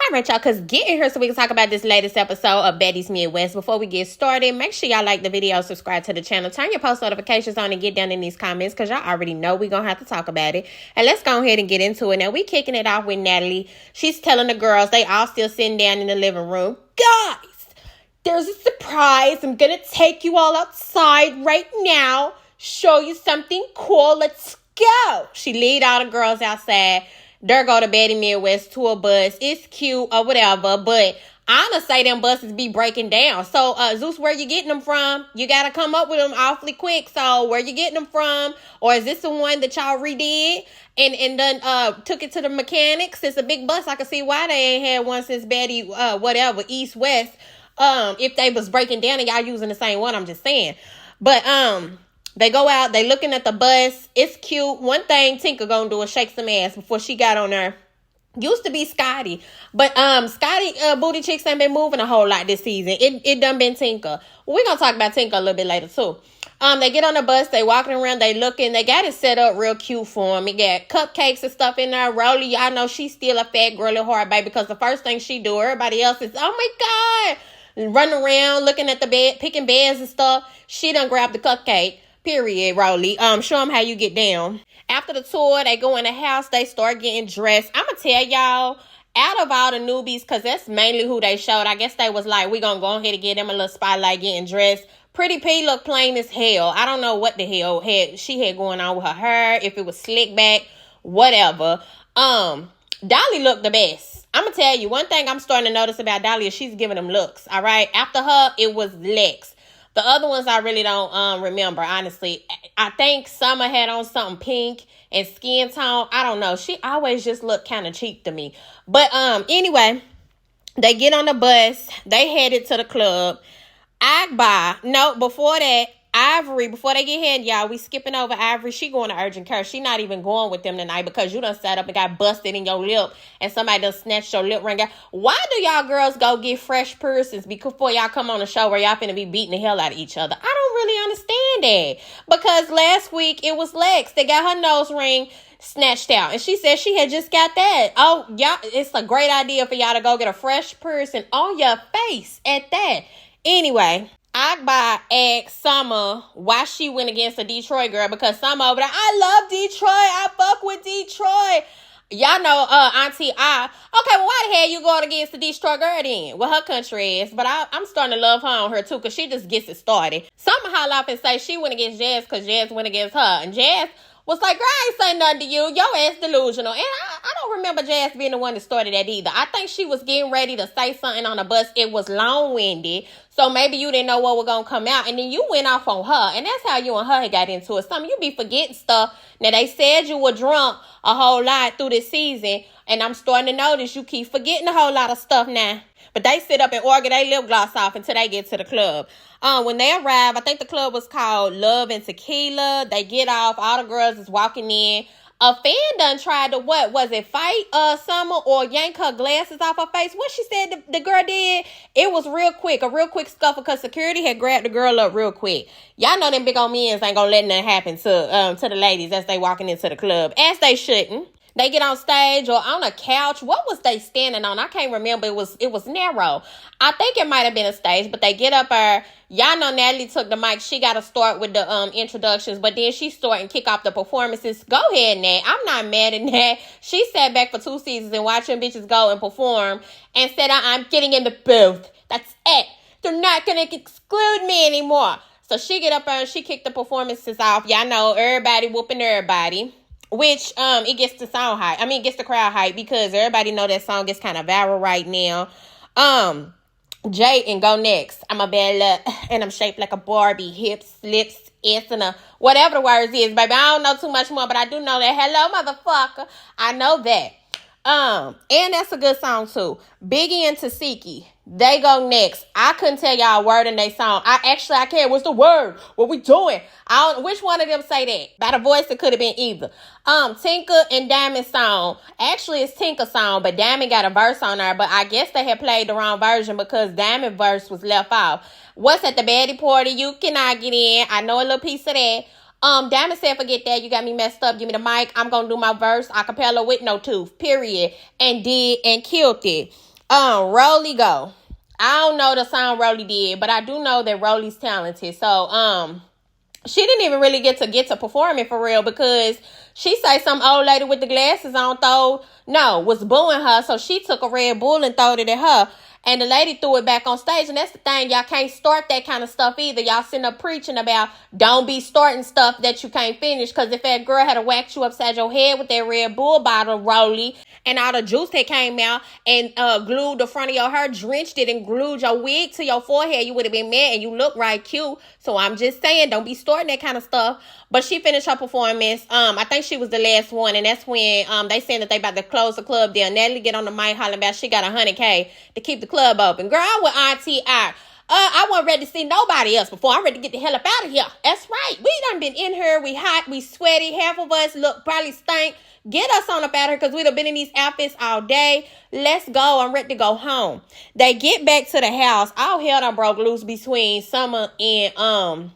All right, y'all, because get in here so we can talk about this latest episode of Baddies Midwest. Before we get started, make sure y'all like the video, subscribe to the channel, turn your post notifications on, and get down in these comments because y'all already know we're going to have to talk about it. And let's go ahead and get into it. Now, we kicking it off with Natalie. She's telling the girls, they all still sitting down in the living room. Guys, there's a surprise. I'm going to take you all outside right now, show you something cool. Let's go. She lead all the girls outside. There go to Baddies Midwest tour bus. It's cute or whatever, but I'ma say them buses be breaking down. So, Zeus, where you getting them from? You got to come up with them awfully quick. So, where you getting them from? Or is this the one that y'all redid and then took it to the mechanics? It's a big bus. I can see why they ain't had one since Baddie, East, West. If they was breaking down and y'all using the same one, I'm just saying. But, they go out, they looking at the bus. It's cute. One thing Tinka gonna do is shake some ass before she got on there. Used to be Scotty. But Scotty booty chicks ain't been moving a whole lot this season. It done been Tinka. We're gonna talk about Tinka a little bit later too. They get on the bus, they walking around, they looking, they got it set up real cute for them. It got cupcakes and stuff in there. Rollie, y'all know she's still a fat girly hard baby because the first thing she do, everybody else is, oh my God, running around looking at the bed, picking beds and stuff. She done grabbed the cupcake. Period, Rollie. Show them how you get down. After the tour, they go in the house. They start getting dressed. I'm going to tell y'all, out of all the newbies, because that's mainly who they showed, I guess they was like, we going to go ahead and give them a little spotlight getting dressed. Pretty P looked plain as hell. I don't know what the hell she had going on with her hair, if it was slick back, whatever. Dolly looked the best. I'm going to tell you, one thing I'm starting to notice about Dolly is she's giving them looks, all right? After her, it was Lex. The other ones I really don't remember, honestly. I think Summer had on something pink and skin tone. I don't know. She always just looked kind of cheap to me. But anyway, they get on the bus. They headed to the club. Akbarv, no, before that, Avery, before they get here, y'all, we skipping over Avery. She going to urgent care. She not even going with them tonight because you done sat up and got busted in your lip and somebody done snatched your lip ring out. Why do y'all girls go get fresh piercings before y'all come on the show where y'all finna be beating the hell out of each other? I don't really understand that. Because last week it was Lex that got her nose ring snatched out. And she said she had just got that. Oh, y'all, it's a great idea for y'all to go get a fresh piercing on your face at that. Anyway, Akbarv asked Summer why she went against a Detroit girl because Summer over there, I love Detroit. I fuck with Detroit. Y'all know Auntie I. Okay, well, why the hell you going against the Detroit girl then? Well, her country is. But I'm starting to love her on her too because she just gets it started. Summer holler off and say she went against Jazz because Jazz went against her. And Jazz was like, girl, I ain't saying nothing to you. Your ass delusional. And I don't remember Jazz being the one that started that either. I think she was getting ready to say something on the bus. It was long-winded. So maybe you didn't know what was going to come out. And then you went off on her. And that's how you and her got into it. You be forgetting stuff. Now, they said you were drunk a whole lot through this season. And I'm starting to notice you keep forgetting a whole lot of stuff now. But they sit up and argue their lip gloss off until they get to the club. When they arrive, I think the club was called Love and Tequila. They get off. All the girls is walking in. A fan done tried to, what was it, fight Summer or yank her glasses off her face? What she said the girl did, it was real quick, a real quick scuffle because security had grabbed the girl up real quick. Y'all know them big old men's ain't gonna let nothing happen to the ladies as they walking into the club, as they shouldn't. They get on stage or on a couch. What was they standing on? I can't remember. It was narrow. I think it might have been a stage, but they get up there. Y'all know Natalie took the mic. She got to start with the introductions, but then she started and kick off the performances. Go ahead, Nat. I'm not mad at that. She sat back for 2 seasons and watched them bitches go and perform and said, I'm getting in the booth. That's it. They're not going to exclude me anymore. So she get up there and she kicked the performances off. Y'all know everybody whooping everybody. Which it gets the song hype. I mean, it gets the crowd hype because everybody know that song is kind of viral right now. Jaidyn, go next. I'm a Bella and I'm shaped like a Barbie. Hips, lips, ass, and whatever the words is, baby. I don't know too much more, but I do know that. Hello, motherfucker. I know that. And that's a good song too. Biggie and Tesehki, they go next. I couldn't tell y'all a word in their song. I can't. What's the word? What we doing? Which one of them say that? By the voice, it could have been either. Tinka and Diamond's song. Actually, it's Tinka's song, but Diamond got a verse on there. But I guess they had played the wrong version because Diamond's verse was left off. What's at the baddie party? You cannot get in. I know a little piece of that. Diamond said, forget that. You got me messed up. Give me the mic. I'm going to do my verse a cappella with no tooth. Period. And did and killed it. Rollie go. I don't know the song Rollie did, but I do know that Rollie's talented. So, she didn't even really get to performing for real because she say some old lady with the glasses on was booing her. So she took a Red Bull and throwed it at her. And the lady threw it back on stage. And that's the thing. Y'all can't start that kind of stuff either. Y'all sitting up preaching about don't be starting stuff that you can't finish. Because if that girl had whacked you upside your head with that Red Bull bottle, Rollie, and all the juice that came out and glued the front of your hair, drenched it and glued your wig to your forehead, you would have been mad and you look right cute. So I'm just saying, don't be starting that kind of stuff. But she finished her performance. I think she was the last one. And that's when they saying that they about to close the club down. Natalie get on the mic hollering about she got $100K to keep the club open. Girl, I with Auntie I wasn't ready to see nobody else before. I'm ready to get the hell up out of here. That's right. We done been in here. We hot. We sweaty. Half of us look probably stink. Get us on up out of here because we done been in these outfits all day. Let's go. I'm ready to go home. They get back to the house. All hell done broke loose between Summer and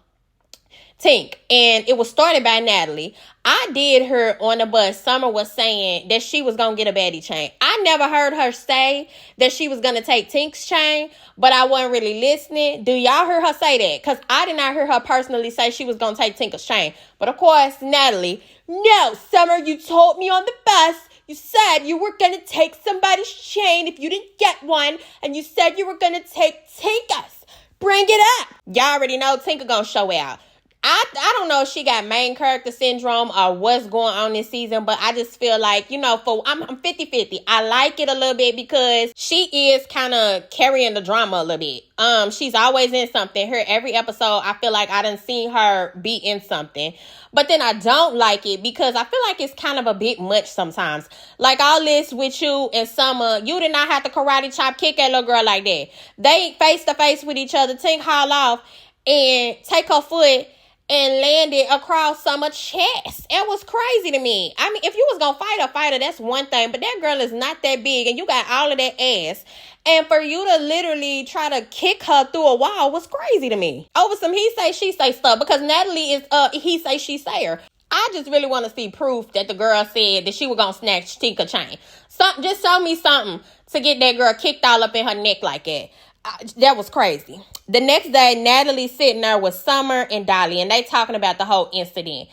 Tink. And it was started by Natalie. I did her on the bus. Summer was saying that she was going to get a baddie chain. I never heard her say that she was going to take Tink's chain, but I wasn't really listening. Do y'all hear her say that? Because I did not hear her personally say she was going to take Tinka's chain. But of course, Natalie, no, Summer, you told me on the bus. You said you were going to take somebody's chain if you didn't get one. And you said you were going to take Tinka's. Bring it up. Y'all already know Tinka going to show out. I don't know if she got main character syndrome or what's going on this season, but I just feel like, I'm 50-50. I like it a little bit because she is kind of carrying the drama a little bit. She's always in something. Her every episode, I feel like I done seen her be in something. But then I don't like it because I feel like it's kind of a bit much sometimes. Like all this with you and Summer, you did not have to karate chop kick that little girl like that. They face to face with each other, Tink haul off and take her foot and landed across Summer's chest. It was crazy to me. I mean, if you was going to fight her, that's one thing. But that girl is not that big, and you got all of that ass. And for you to literally try to kick her through a wall was crazy to me. Over some he say, she say stuff. Because Natalie is he say, she say her. I just really want to see proof that the girl said that she was going to snatch Tinka chain. Just show me something to get that girl kicked all up in her neck like that. That was crazy. The next day, Natalie's sitting there with Summer and Dolly, and they talking about the whole incident.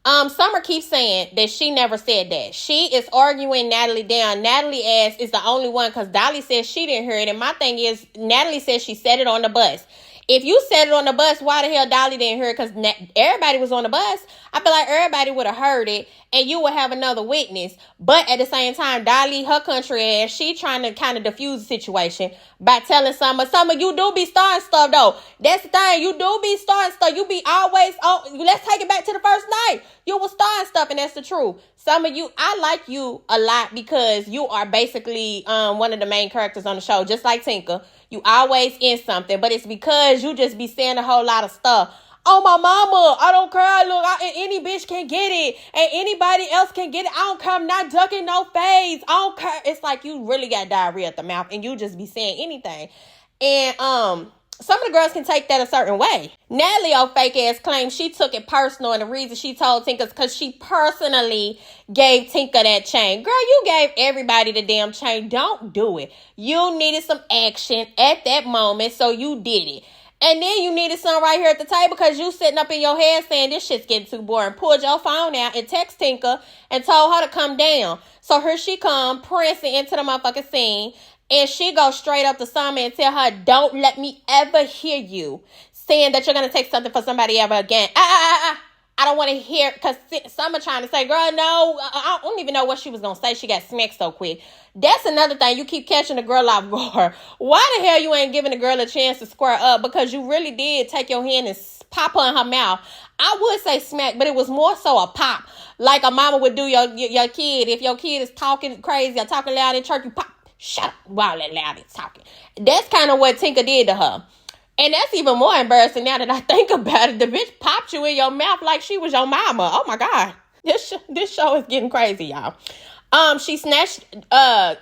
Summer keeps saying that she never said that. She is arguing Natalie down. Natalie ass is the only one because Dolly says she didn't hear it. And my thing is, Natalie says she said it on the bus. If you said it on the bus, why the hell Dolly didn't hear it? Because everybody was on the bus. I feel like everybody would have heard it and you would have another witness. But at the same time, Dolly, her country ass, she trying to kind of diffuse the situation by telling Summer, you do be starting stuff though. That's the thing. You do be starting stuff. You be always, let's take it back to the first night. You was starting stuff and that's the truth. Summer, I like you a lot because you are basically one of the main characters on the show, just like Tinka. You always in something, but it's because you just be saying a whole lot of stuff. Oh, my mama, I don't care. Look, any bitch can get it, and anybody else can get it. I don't care. I'm not ducking no fades. I don't care. It's like you really got diarrhea at the mouth, and you just be saying anything. And some of the girls can take that a certain way. Natalie, fake ass, claims she took it personal, and the reason she told Tinka is because she personally gave Tinka that chain. Girl, you gave everybody the damn chain. Don't do it. You needed some action at that moment, so you did it. And then you needed some right here at the table because you sitting up in your head saying this shit's getting too boring. Pulled your phone out and text Tinka and told her to come down. So here she come, prancing into the motherfucking scene. And she goes straight up to Summer and tell her, don't let me ever hear you saying that you're going to take something for somebody ever again. I don't want to hear, because Summer trying to say, girl, no, I don't even know what she was going to say. She got smacked so quick. That's another thing. You keep catching the girl off guard. Why the hell you ain't giving the girl a chance to square up? Because you really did take your hand and pop her in her mouth. I would say smack, but it was more so a pop. Like a mama would do your kid. If your kid is talking crazy or talking loud in church, you pop. Shut up while that loud is talking. That's kind of what Tinka did to her. And that's even more embarrassing now that I think about it. The bitch popped you in your mouth like she was your mama. Oh my God. This show is getting crazy, y'all. She snatched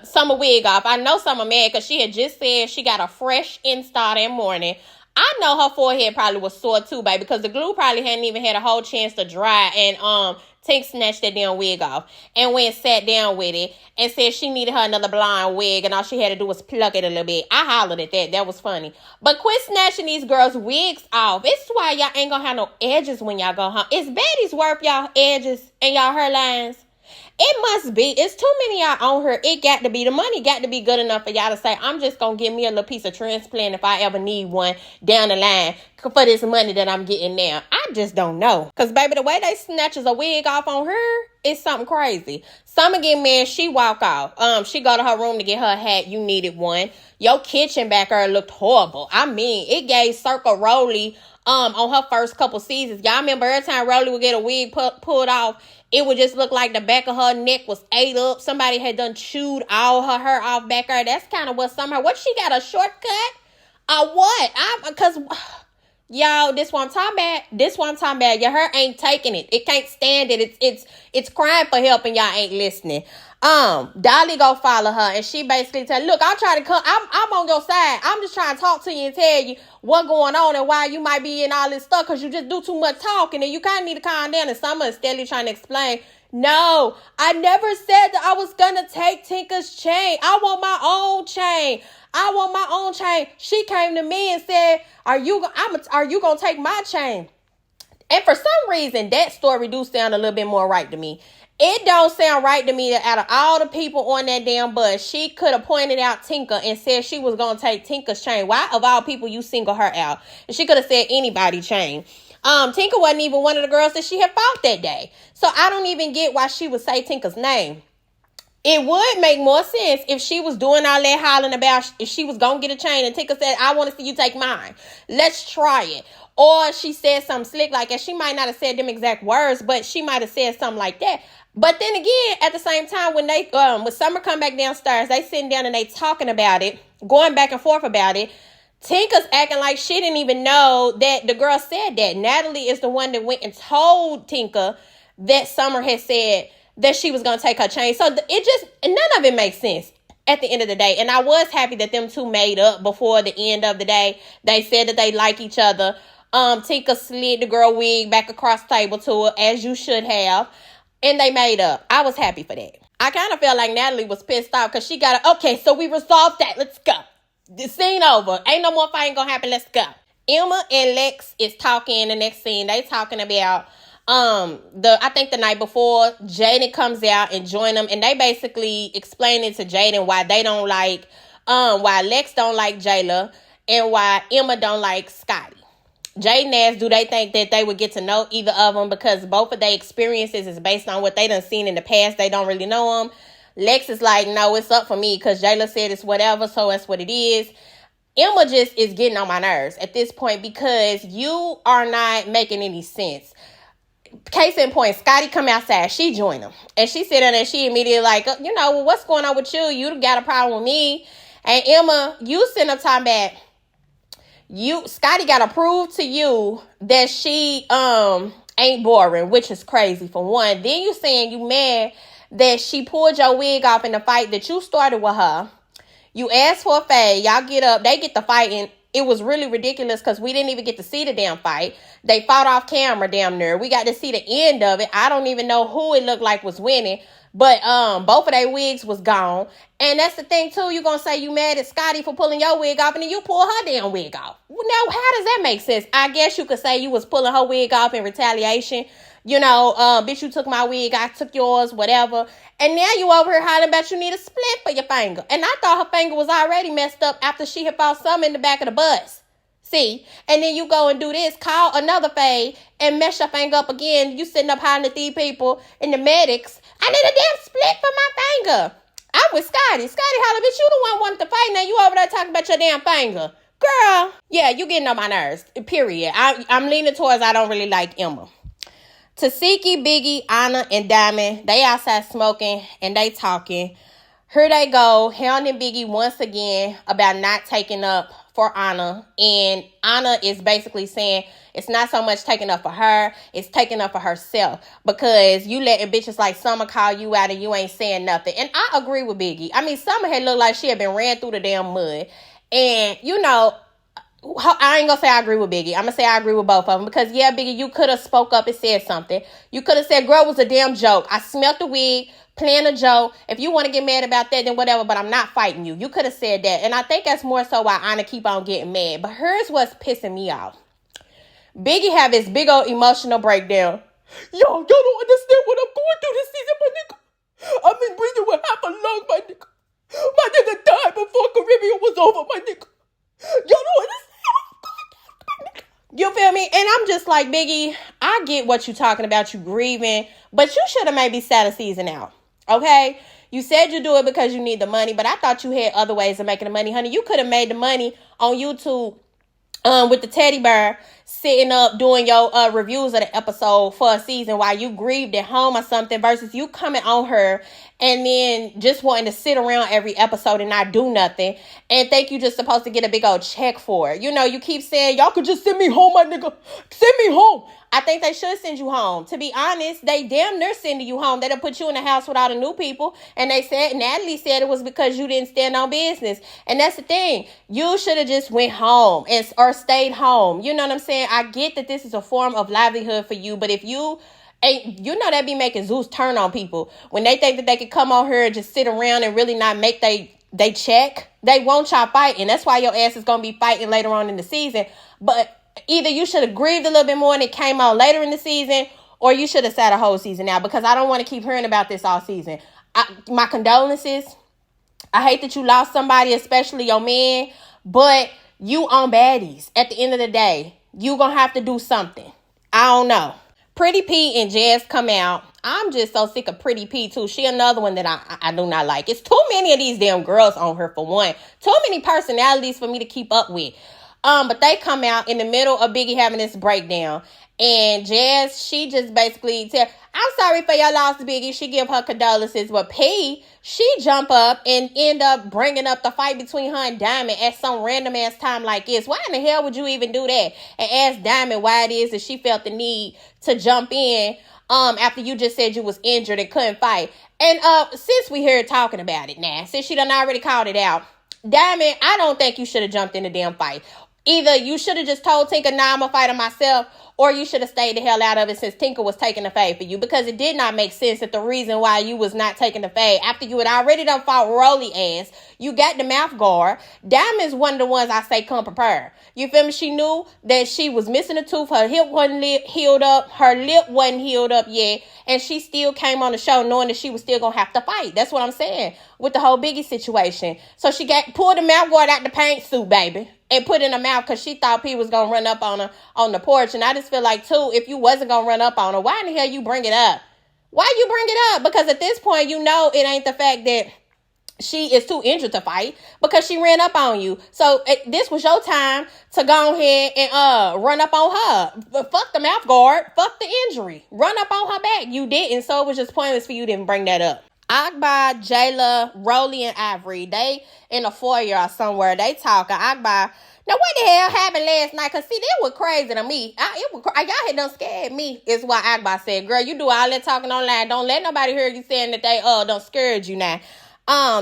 Summer wig off. I know Summer mad because she had just said she got a fresh install that morning. I know her forehead probably was sore too, baby, because the glue probably hadn't even had a whole chance to dry. And Tink snatched that damn wig off and went and sat down with it and said she needed her another blonde wig and all she had to do was pluck it a little bit. I hollered at that. That was funny. But quit snatching these girls' wigs off. It's why y'all ain't gonna have no edges when y'all go home. Is baddies worth y'all edges and y'all hairlines? It must be. It's too many y'all on her. It got to be. The money got to be good enough for y'all to say, I'm just going to give me a little piece of transplant if I ever need one down the line for this money that I'm getting now. I just don't know. Because, baby, the way they snatches a wig off on her is something crazy. Summer get mad. She walk off. She go to her room to get her hat. You needed one. Your kitchen back there looked horrible. I mean, it gave Circle Rollie on her first couple seasons. Y'all remember every time Rollie would get a wig pulled off, it would just look like the back of her neck was ate up. Somebody had done chewed all her hair off back there. That's kind of what Summer. What, she got a shortcut? Or what? Because, y'all, this what I'm talking about. Your hair ain't taking it. It can't stand it. It's crying for help and y'all ain't listening. Dolly go follow her and she basically tell, look, I'll try to come. I'm on your side. I'm just trying to talk to you and tell you what's going on and why you might be in all this stuff because you just do too much talking and you kind of need to calm down. And Summer is steadily trying to explain, no, I never said that I was gonna take Tinka's chain. I want my own chain. She came to me and said, are you gonna take my chain? And for some reason, that story do sound a little bit more right to me. It don't sound right to me that out of all the people on that damn bus, she could have pointed out Tinka and said she was going to take Tinka's chain. Why, of all people, you single her out? And she could have said anybody's chain. Tinka wasn't even one of the girls that she had fought that day. So I don't even get why she would say Tinka's name. It would make more sense if she was doing all that hollering about if she was going to get a chain and Tinka said, I want to see you take mine. Let's try it. Or she said something slick like that. She might not have said them exact words, but she might have said something like that. But then again, at the same time, when Summer come back downstairs, they sitting down and they talking about it, going back and forth about it. Tinka's acting like she didn't even know that the girl said that. Natalie is the one that went and told Tinka that Summer had said that she was going to take her chain. So none of it makes sense at the end of the day. And I was happy that them two made up before the end of the day. They said that they like each other. Tinka slid the girl wig back across the table to her, as you should have. And they made up. I was happy for that. I kind of felt like Natalie was pissed off because she got okay, so we resolved that. Let's go. The scene over. Ain't no more fighting gonna happen. Let's go. Emma and Lex is talking in the next scene. They talking about I think the night before, Jaidyn comes out and join them, and they basically explaining to Jaidyn why they don't like why Lex don't like Jela and why Emma don't like Scotty. Jaidyn asked, do they think that they would get to know either of them because both of their experiences is based on what they done seen in the past. They don't really know them. Lex is like, no, it's up for me because Jayla said it's whatever, so that's what it is. Emma just is getting on my nerves at this point because you are not making any sense. Case in point, Scotty come outside. She joined him. And she said, and she immediately like, what's going on with you? You got a problem with me. And Emma, you sitting up talking about, Scotty got to prove to you that she ain't boring, which is crazy for one. Then you saying you mad that she pulled your wig off in the fight that you started with her. You asked for a fade. Y'all get up. They get the fight, and it was really ridiculous because we didn't even get to see the damn fight. They fought off camera damn near. We got to see the end of it. I don't even know who it looked like was winning. But both of their wigs was gone. And that's the thing, too. You're going to say you mad at Scotty for pulling your wig off, and then you pull her damn wig off. Now, how does that make sense? I guess you could say you was pulling her wig off in retaliation. Bitch, you took my wig, I took yours, whatever. And now you over here hollering about you need a split for your finger. And I thought her finger was already messed up after she had fought some in the back of the bus. See? And then you go and do this, call another fade, and mess your finger up again. You sitting up hollering at these people and the medics. I need a damn split for my finger. I'm with Scotty. Scotty holler, bitch, you the one wanted to fight. Now you over there talking about your damn finger. Girl, yeah, you getting on my nerves. Period. I'm leaning towards I don't really like Emma. Tesehki, Biggie, Anna, and Diamond, they outside smoking and they talking. Here they go, hounding Biggie once again about not taking up for Anna. And Anna is basically saying it's not so much taking up for her, it's taking up for herself. Because you letting bitches like Summer call you out and you ain't saying nothing. And I agree with Biggie. I mean, Summer had looked like she had been ran through the damn mud. And, I ain't gonna say I agree with Biggie. I'm gonna say I agree with both of them because, yeah, Biggie, you could have spoke up and said something. You could have said, girl, it was a damn joke. I smelt the wig, playing a joke. If you want to get mad about that, then whatever, but I'm not fighting you. You could have said that. And I think that's more so why Anna keep on getting mad. But here's what's pissing me off. Biggie have this big old emotional breakdown. Y'all don't understand what I'm going through this season, my nigga. I've been breathing with half a lung, my nigga. My nigga died before Caribbean was over, my nigga. Y'all don't understand. You feel me? And I'm just like, Biggie, I get what you're talking about, you grieving, but you should have maybe sat a season out, okay? You said you do it because you need the money, but I thought you had other ways of making the money, honey. You could have made the money on YouTube with the teddy bear sitting up doing your reviews of the episode for a season while you grieved at home or something versus you coming on her and then just wanting to sit around every episode and not do nothing and think you just supposed to get a big old check for it. You know, you keep saying, y'all could just send me home, my nigga. Send me home. I think they should send you home. To be honest, they damn near sending you home. They'd have put you in the house with all the new people. And they said, Natalie said it was because you didn't stand on business. And that's the thing. You should have just went home or stayed home. You know what I'm saying? I get that this is a form of livelihood for you. But if you ain't, you know, that be making Zeus turn on people. When they think that they could come on here and just sit around and really not make they check, they won't y'all fighting. That's why your ass is going to be fighting later on in the season. But either you should have grieved a little bit more and it came out later in the season, or you should have sat a whole season out because I don't want to keep hearing about this all season. My condolences. I hate that you lost somebody, especially your man, but you on baddies. At the end of the day, you going to have to do something. I don't know. Pretty P and Jazz come out. I'm just so sick of Pretty P too. She another one that I do not like. It's too many of these damn girls on her for one. Too many personalities for me to keep up with. But they come out in the middle of Biggie having this breakdown. And Jazz, she just basically tell, I'm sorry for your loss, Biggie. She give her condolences. But P, she jump up and end up bringing up the fight between her and Diamond at some random ass time like this. Why in the hell would you even do that? And ask Diamond why it is that she felt the need to jump in after you just said you was injured and couldn't fight. And since we heard talking about it now, since she done already called it out, Diamond, I don't think you should have jumped in the damn fight. Either you should have just told Tinka, nah, I'm going to fight her myself, or you should have stayed the hell out of it since Tinka was taking the fade for you, because it did not make sense that the reason why you was not taking the fade, after you had already done fought rollie ass, you got the mouth guard. Diamond's one of the ones I say come prepared. You feel me? She knew that she was missing a tooth. Her hip wasn't healed up. Her lip wasn't healed up yet. And she still came on the show knowing that she was still going to have to fight. That's what I'm saying with the whole Biggie situation. So she pulled the mouth guard out the paint suit, baby, and put it in her mouth because she thought P was going to run up on her on the porch. And I just feel like, too, if you wasn't going to run up on her, why in the hell you bring it up? Why you bring it up? Because at this point, you know it ain't the fact that she is too injured to fight because she ran up on you. So this was your time to go ahead and run up on her. But fuck the mouth guard. Fuck the injury. Run up on her back. You didn't. So it was just pointless for you to even bring that up. Akbarv, Jela, Rollie, and Avery, they in a foyer or somewhere. They talking. Akbarv, now what the hell happened last night? Because see, that was crazy to me. Y'all had done scared me, is what Akbarv said. Girl, you do all that talking online. Don't let nobody hear you saying that they done scared you now.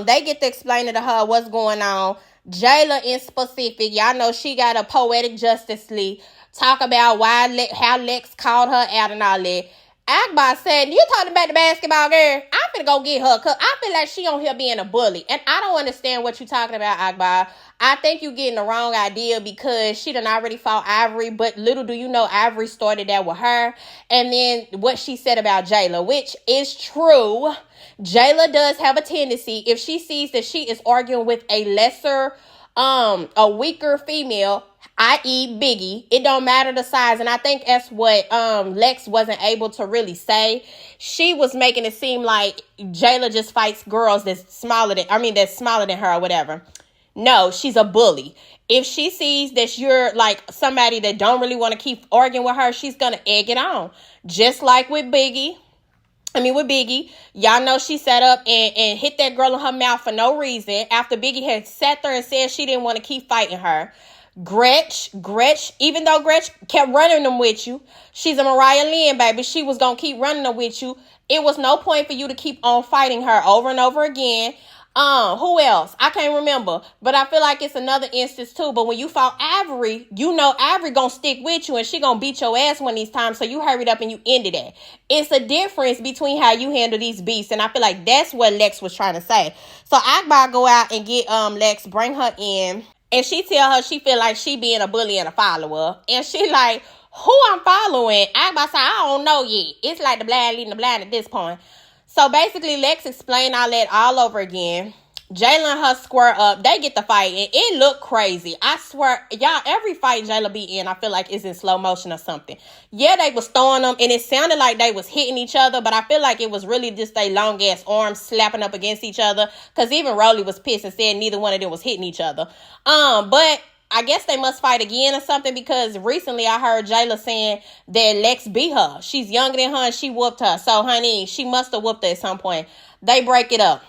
They get to explaining to her what's going on. Jela in specific, y'all know she got a poetic justice league. Talk about how Lex called her out and all that. Akbarv said, you talking about the basketball girl? I'm finna go get her because I feel like she on here being a bully. And I don't understand what you talking about, Akbarv. I think you getting the wrong idea because she done already fought Avery, but little do you know Avery started that with her. And then what she said about Jela, which is true. Jela does have a tendency, if she sees that she is arguing with a lesser, a weaker female, i.e. Biggie, it don't matter the size. And I think that's what Lex wasn't able to really say. She was making it seem like Jela just fights girls that's smaller than her or whatever. No, she's a bully. If she sees that you're like somebody that don't really want to keep arguing with her, she's going to egg it on. Just like with Biggie. With Biggie, y'all know she sat up and hit that girl in her mouth for no reason after Biggie had sat there and said she didn't want to keep fighting her. Gretch, even though Gretch kept running them with you, she's a Mariah, baby. She was going to keep running them with you. It was no point for you to keep on fighting her over and over again. Who else? I can't remember. But I feel like it's another instance too. But when you fought Avery, you know Avery gonna stick with you and she gonna beat your ass one of these times. So you hurried up and you ended it. It's a difference between how you handle these beasts. And I feel like that's what Lex was trying to say. So Akbar go out and get Lex, bring her in. And she tell her she feel like she being a bully and a follower. And she like, who I'm following? Akbar say, I don't know yet. It's like the blind leading the blind at this point. So basically, Lex explained all that all over again. Jayla and her square up. They get the fight, and it looked crazy. I swear, y'all, every fight Jayla be in, I feel like is in slow motion or something. Yeah, they was throwing them, and it sounded like they was hitting each other, but I feel like it was really just their long-ass arms slapping up against each other, because even Rollie was pissed and said neither one of them was hitting each other. But I guess they must fight again or something, because recently I heard Jayla saying that Lex beat her. She's younger than her and she whooped her. So, honey, she must have whooped her at some point. They break it up.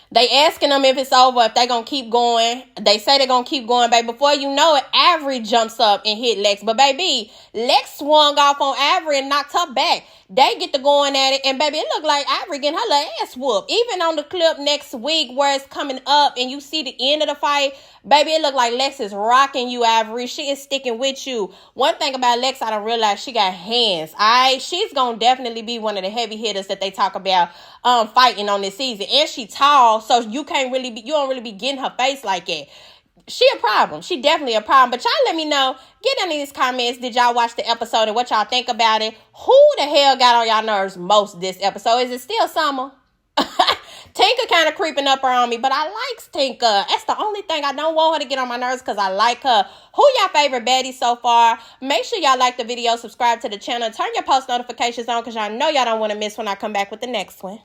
They asking them if it's over, if they gonna keep going. They say they gonna keep going, baby. Before you know it, Avery jumps up and hit Lex. But, baby, Lex swung off on Avery and knocked her back. They get to going at it, and, baby, it looked like Avery getting her little ass whooped. Even on the clip next week where it's coming up and you see the end of the fight, baby, it looked like Lex is rocking you, Avery. She is sticking with you. One thing about Lex, I don't realize she got hands. All right? She's going to definitely be one of the heavy hitters that they talk about fighting on this season. And she tall, so you don't really be getting her face like that. She a problem. She definitely a problem. But y'all let me know. Get down in these comments. Did y'all watch the episode and what y'all think about it? Who the hell got on y'all nerves most this episode? Is it still Summer? Tinka kind of creeping up on me, but I like Tinka. That's the only thing. I don't want her to get on my nerves because I like her. Who y'all favorite baddies so far? Make sure y'all like the video, subscribe to the channel, turn your post notifications on because y'all know y'all don't want to miss when I come back with the next one.